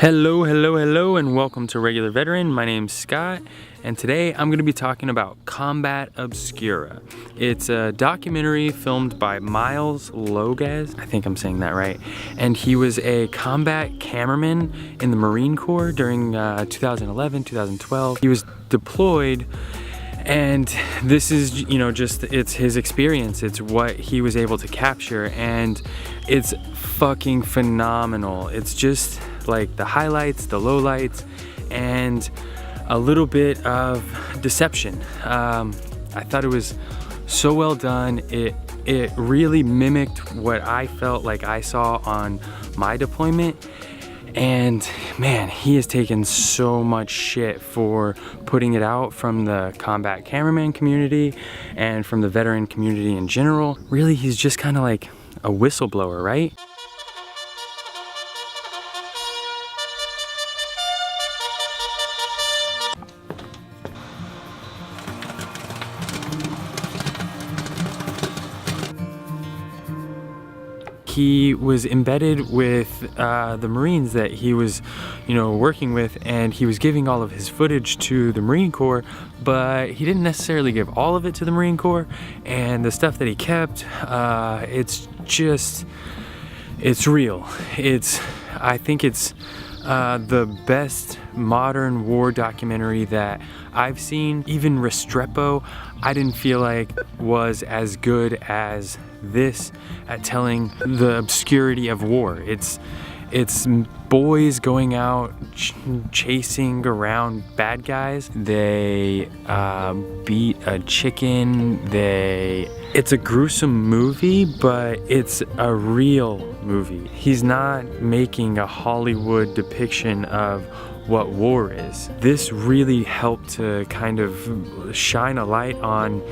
Hello, and welcome to Regular Veteran. My name's Scott, and today I'm going to be talking about Combat Obscura. It's a documentary filmed by Miles Lagoze, I think I'm saying that right, and he was a combat cameraman in the Marine Corps during 2011, 2012. He was deployed, and this is, it's his experience. It's what he was able to capture, and it's fucking phenomenal. It's just like the highlights, the lowlights, and a little bit of deception. I thought it was so well done. It really mimicked what I felt like I saw on my deployment. And man, he has taken so much shit for putting it out from the combat cameraman community and from the veteran community in general. Really, he's just kind of like a whistleblower, right? He was embedded with the Marines that he was, working with, and he was giving all of his footage to the Marine Corps, but he didn't necessarily give all of it to the Marine Corps. And the stuff that he kept, it's real. I think it's the best modern war documentary that I've seen. Even Restrepo, I didn't feel like was as good as this at telling the obscurity of war. It's boys going out chasing around bad guys. They beat a chicken. It's a gruesome movie, but it's a real movie. He's not making a Hollywood depiction of what war is. This really helped to kind of shine a light on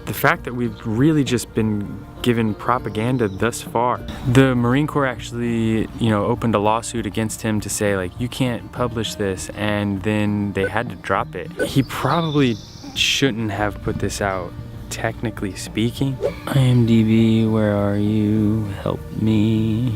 the fact that we've really just been given propaganda thus far. The Marine Corps actually, opened a lawsuit against him to say, like, you can't publish this, and then they had to drop it. He probably shouldn't have put this out, technically speaking. IMDb, where are you? Help me.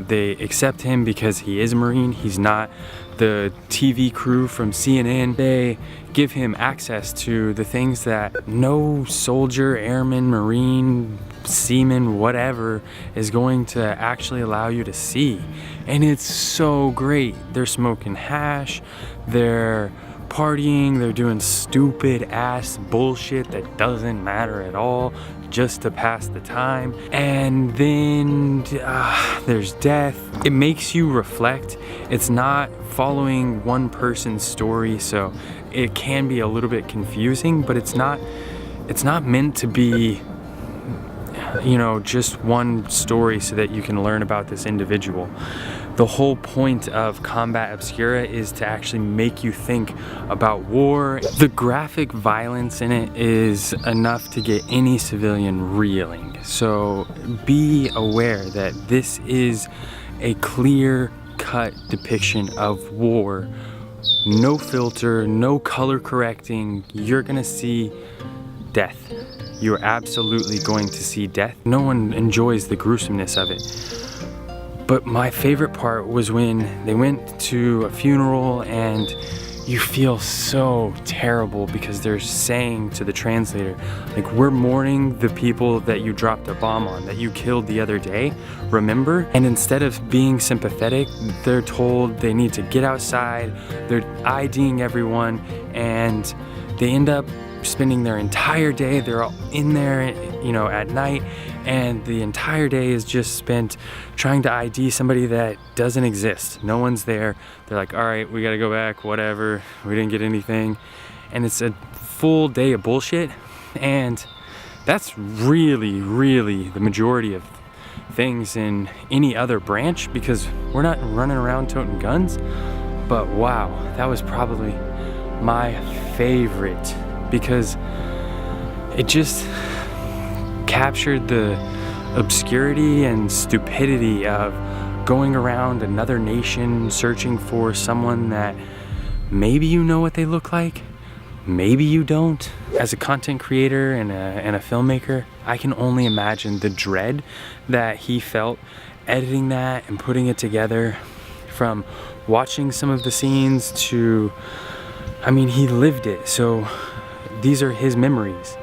They accept him because he is a Marine. He's not the TV crew from CNN. They give him access to the things that no soldier, airman, Marine, seaman, whatever is going to actually allow you to see. And it's so great. They're smoking hash, they're partying, they're doing stupid ass bullshit that doesn't matter at all just to pass the time. And then there's death. It makes you reflect. It's not following one person's story, so it can be a little bit confusing, but it's not meant to be just one story so that you can learn about this individual. The whole point of Combat Obscura is to actually make you think about war. The graphic violence in it is enough to get any civilian reeling. So be aware that this is a clear-cut depiction of war. No filter, no color correcting. You're gonna see death. You're absolutely going to see death. No one enjoys the gruesomeness of it. But my favorite part was when they went to a funeral and you feel so terrible because they're saying to the translator, like, we're mourning the people that you dropped a bomb on, that you killed the other day, remember? And instead of being sympathetic, they're told they need to get outside, they're IDing everyone, and they end up spending their entire day, they're all in there, at night, and the entire day is just spent trying to ID somebody that doesn't exist. No one's there. They're like, all right, we gotta go back, whatever, we didn't get anything. And it's a full day of bullshit, and that's really the majority of things in any other branch, because we're not running around toting guns. But wow, that was probably my favorite, because it just captured the obscurity and stupidity of going around another nation searching for someone that maybe you know what they look like, maybe you don't. As a content creator and a filmmaker, I can only imagine the dread that he felt editing that and putting it together from watching some of the scenes to, I mean, he lived it. So these are his memories,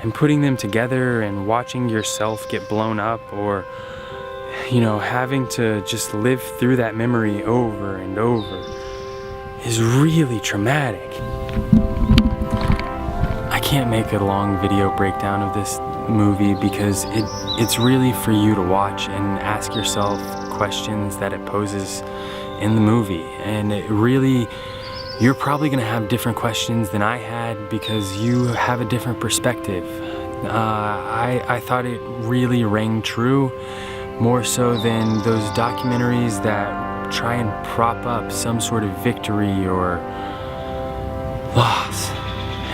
and putting them together and watching yourself get blown up, or, you know, having to just live through that memory over and over is really traumatic. I can't make a long video breakdown of this movie because it's really for you to watch and ask yourself questions that it poses in the movie. And it really, you're probably gonna have different questions than I had because you have a different perspective. I thought it really rang true, more so than those documentaries that try and prop up some sort of victory or loss.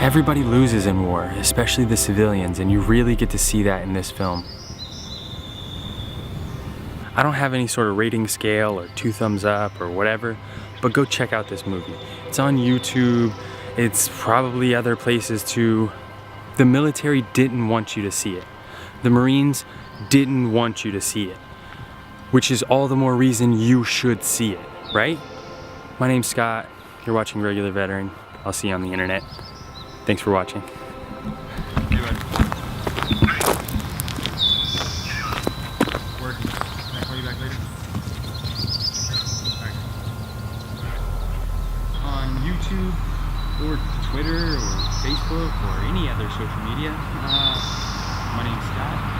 Everybody loses in war, especially the civilians, and you really get to see that in this film. I don't have any sort of rating scale or 2 thumbs up or whatever, but go check out this movie. It's on YouTube, it's probably other places too. The military didn't want you to see it. The Marines didn't want you to see it, which is all the more reason you should see it, right? My name's Scott, you're watching Regular Veteran. I'll see you on the internet. Thanks for watching. Hey, bud. Working. Can I call you back later? Alright. On YouTube, or Twitter, or Facebook, or any other social media, my name's Scott.